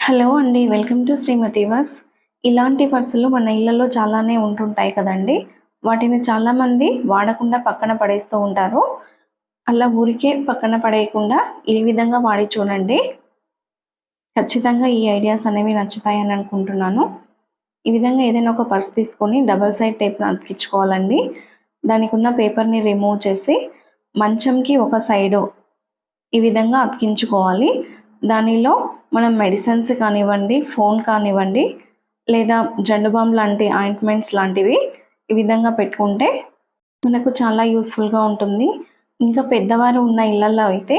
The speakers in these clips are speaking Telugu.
హలో అండి. Welcome to Srimathi works. ఇలాంటి పర్సులు మన ఇళ్లలో చాలానే ఉంటుంటాయి కదండీ! వాటిని చాలామంది వాడకుండా పక్కన పడేస్తూ ఉంటారు. అలా ఊరికే పక్కన పడేయకుండా ఈ విధంగా వాడి చూడండి. ఖచ్చితంగా ఈ ఐడియాస్ అనేవి నచ్చుతాయని అనుకుంటున్నాను. ఈ విధంగా ఏదైనా ఒక పర్స్ తీసుకొని డబుల్ సైడ్ టేప్‌ని అతికించుకోవాలండి. దానికున్న పేపర్‌ని రిమూవ్ చేసి మంచంకి ఒక సైడు ఈ విధంగా అతికించుకోవాలి. దానిలో మనం మెడిసిన్స్ కానివ్వండి, ఫోన్ కానివ్వండి, లేదా జండు బామ్ లాంటి ఆయింట్మెంట్స్ లాంటివి ఈ విధంగా పెట్టుకుంటే మనకు చాలా యూస్‌ఫుల్‌గా ఉంటుంది. ఇంకా పెద్దవారు ఉన్న ఇళ్లల్లో అయితే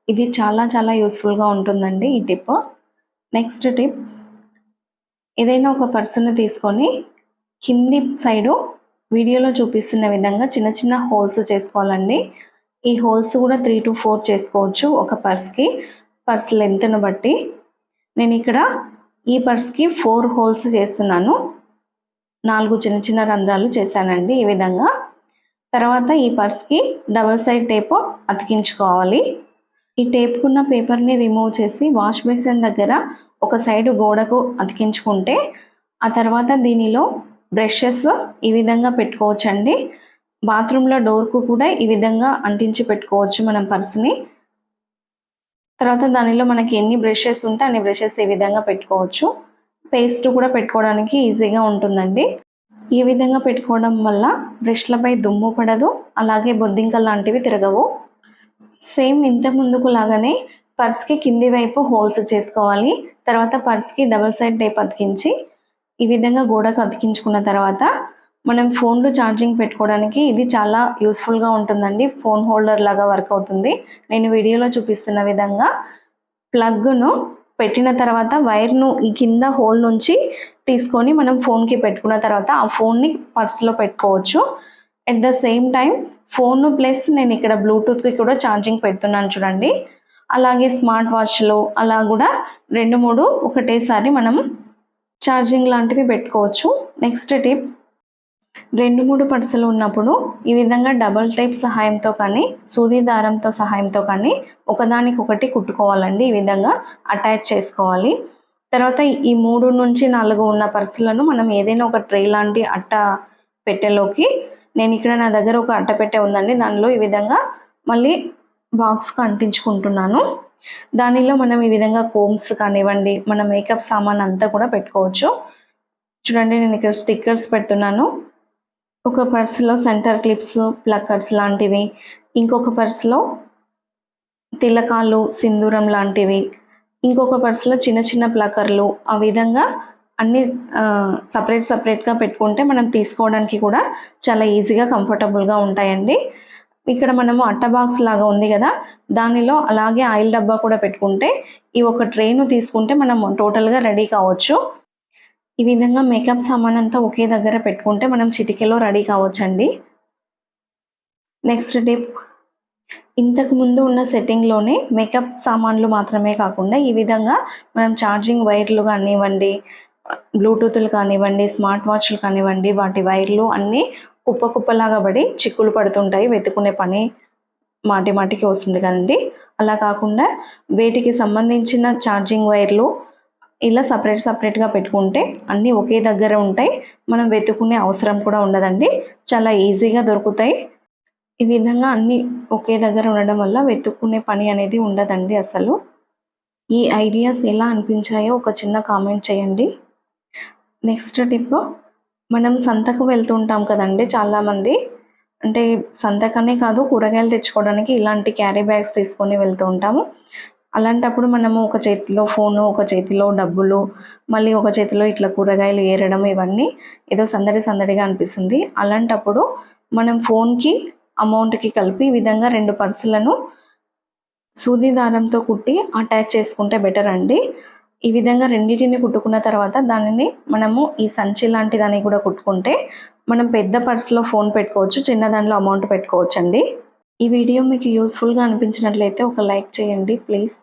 ఇది చాలా చాలా యూస్‌ఫుల్‌గా ఉంటుందండి ఈ టిప్. నెక్స్ట్ టిప్, ఏదైనా ఒక పర్స్‌ని తీసుకొని కింది సైడు వీడియోలో చూపిస్తున్న విధంగా చిన్న చిన్న హోల్స్ చేసుకోవాలండి. ఈ హోల్స్ కూడా 3-4 చేసుకోవచ్చు ఒక పర్స్‌కి. పర్స్ లెంత్‌ని బట్టి. నేను ఇక్కడ ఈ పర్స్‌కి 4 హోల్స్ చేస్తున్నాను. 4 చిన్న చిన్న రంధ్రాలు చేశానండి ఈ విధంగా. తర్వాత ఈ పర్స్‌కి డబుల్ సైడ్ టేప్ అతికించుకోవాలి. ఈ టేప్‌కున్న పేపర్‌ని రిమూవ్ చేసి వాష్ బేసిన్ దగ్గర ఒక సైడ్ గోడకు అతికించుకుంటే ఆ తర్వాత దీనిలో బ్రషెస్ ఈ విధంగా పెట్టుకోవచ్చండి. బాత్రూంలో డోర్‌కు కూడా ఈ విధంగా అంటించి పెట్టుకోవచ్చు మనం పర్స్‌ని. తర్వాత దానిలో మనకి ఎన్ని బ్రషెస్ ఉంటే అన్ని బ్రషెస్ ఈ విధంగా పెట్టుకోవచ్చు. పేస్ట్ కూడా పెట్టుకోవడానికి ఈజీగా ఉంటుందండి. ఈ విధంగా పెట్టుకోవడం వల్ల బ్రష్లపై దుమ్ము పడదు, అలాగే బొద్దింకలు లాంటివి తిరగవు. సేమ్ ఇంతకు ముందుకు లాగానే పర్స్‌కి కింది వైపు హోల్స్ చేసుకోవాలి. తర్వాత పర్స్‌కి డబుల్ సైడ్ టేప్ అతికించి ఈ విధంగా గోడకు అతికించుకున్న తర్వాత మనం ఫోన్లు ఛార్జింగ్ పెట్టుకోవడానికి ఇది చాలా యూస్‌ఫుల్‌గా ఉంటుందండి. ఫోన్ హోల్డర్ లాగా వర్క్ అవుతుంది. నేను వీడియోలో చూపిస్తున్న విధంగా ప్లగ్‌ను పెట్టిన తర్వాత వైర్‌ను ఈ కింద హోల్ నుంచి తీసుకొని మనం ఫోన్‌కి పెట్టుకున్న తర్వాత ఆ ఫోన్‌ని పర్స్‌లో పెట్టుకోవచ్చు. At the same time phone plus నేను ఇక్కడ బ్లూటూత్‌కి కూడా ఛార్జింగ్ పెడుతున్నాను చూడండి. అలాగే స్మార్ట్ వాచ్‌లు అలా కూడా 2, 3 ఒకటేసారి మనం ఛార్జింగ్ లాంటివి పెట్టుకోవచ్చు. నెక్స్ట్ టిప్, 2, 3 పర్సులు ఉన్నప్పుడు ఈ విధంగా డబుల్ టేప్ సహాయంతో కానీ, సూది దారంతో సహాయంతో కానీ ఒకదానికొకటి కుట్టుకోవాలండి. ఈ విధంగా అటాచ్ చేసుకోవాలి. తర్వాత ఈ 3-4 ఉన్న పర్సులను మనం ఏదైనా ఒక ట్రే లాంటి అట్ట పెట్టెలోకి, నేను ఇక్కడ నా దగ్గర ఒక అట్టపెట్టె ఉందండి. దానిలో ఈ విధంగా మళ్ళీ బాక్స్‌కి అంటించుకుంటున్నాను. దానిలో మనం ఈ విధంగా కోమ్స్ కానివ్వండి, మన మేకప్ సామాన్ అంతా కూడా పెట్టుకోవచ్చు. చూడండి, నేను ఇక్కడ స్టిక్కర్స్ పెడుతున్నాను. ఒక పర్స్‌లో సెంటర్ క్లిప్స్, ప్లక్కర్స్ లాంటివి, ఇంకొక పర్స్‌లో తిలకాలు, సింధూరం లాంటివి, ఇంకొక పర్స్‌లో చిన్న చిన్న ప్లక్కర్లు, ఆ విధంగా అన్నీ సెపరేట్‌గా పెట్టుకుంటే మనం తీసుకోవడానికి కూడా చాలా ఈజీగా, కంఫర్టబుల్‌గా ఉంటాయండి. ఇక్కడ మనము అట్ట బాక్స్ లాగా ఉంది కదా, దానిలో అలాగే ఆయిల్ డబ్బా కూడా పెట్టుకుంటే ఈ ఒక ట్రేను తీసుకుంటే మనం టోటల్‌గా రెడీ కావచ్చు. ఈ విధంగా మేకప్ సామాన్ అంతా ఒకే దగ్గర పెట్టుకుంటే మనం చిటికెలో రెడీ కావచ్చండి. నెక్స్ట్ టిప్, ఇంతకు ముందు ఉన్న సెట్టింగ్‌లోనే మేకప్ సామాన్లు మాత్రమే కాకుండా ఈ విధంగా మనం ఛార్జింగ్ వైర్లు కానివ్వండి, బ్లూటూత్‌లు కానివ్వండి, స్మార్ట్ వాచ్‌లు కానివ్వండి, వాటి వైర్లు అన్నీ కుప్పలాగా పడి చిక్కులు పడుతుంటాయి. వెతుక్కునే పని మాటికి వస్తుంది కదండీ. అలా కాకుండా వీటికి సంబంధించిన ఛార్జింగ్ వైర్లు ఇలా సెపరేట్‌గా పెట్టుకుంటే అన్నీ ఒకే దగ్గర ఉంటాయి. మనం వెతుక్కునే అవసరం కూడా ఉండదండి. చాలా ఈజీగా దొరుకుతాయి. ఈ విధంగా అన్నీ ఒకే దగ్గర ఉండడం వల్ల వెతుక్కునే పని అనేది ఉండదండి అసలు. ఈ ఐడియాస్ ఎలా అనిపించాయో ఒక చిన్న కామెంట్ చేయండి. నెక్స్ట్ టిప్, మనం సంతకు వెళ్తుంటాం కదండీ చాలామంది. అంటే సంతకనే కాదు, కూరగాయలు తెచ్చుకోవడానికి ఇలాంటి క్యారీ బ్యాగ్స్ తీసుకొని వెళ్తూ ఉంటాము. అలాంటప్పుడు మనము ఒక చేతిలో ఫోను, ఒక చేతిలో డబ్బులు, మళ్ళీ ఒక చేతిలో ఇట్లా కూరగాయలు ఏరడం, ఇవన్నీ ఏదో సందడిగా అనిపిస్తుంది. అలాంటప్పుడు మనం ఫోన్‌కి, అమౌంట్‌కి కలిపి ఈ విధంగా 2 పర్సులను సూది దారంతో కుట్టి అటాచ్ చేసుకుంటే బెటర్ అండి. ఈ విధంగా రెండిటిని కుట్టుకున్న తర్వాత దానిని మనము ఈ సంచి లాంటి దాన్ని కూడా కుట్టుకుంటే మనం పెద్ద పర్స్‌లో ఫోన్ పెట్టుకోవచ్చు, చిన్న దాంట్లో అమౌంట్ పెట్టుకోవచ్చండి. ఈ వీడియో మీకు యూస్‌ఫుల్‌గా అనిపించినట్లయితే ఒక లైక్ చేయండి ప్లీజ్.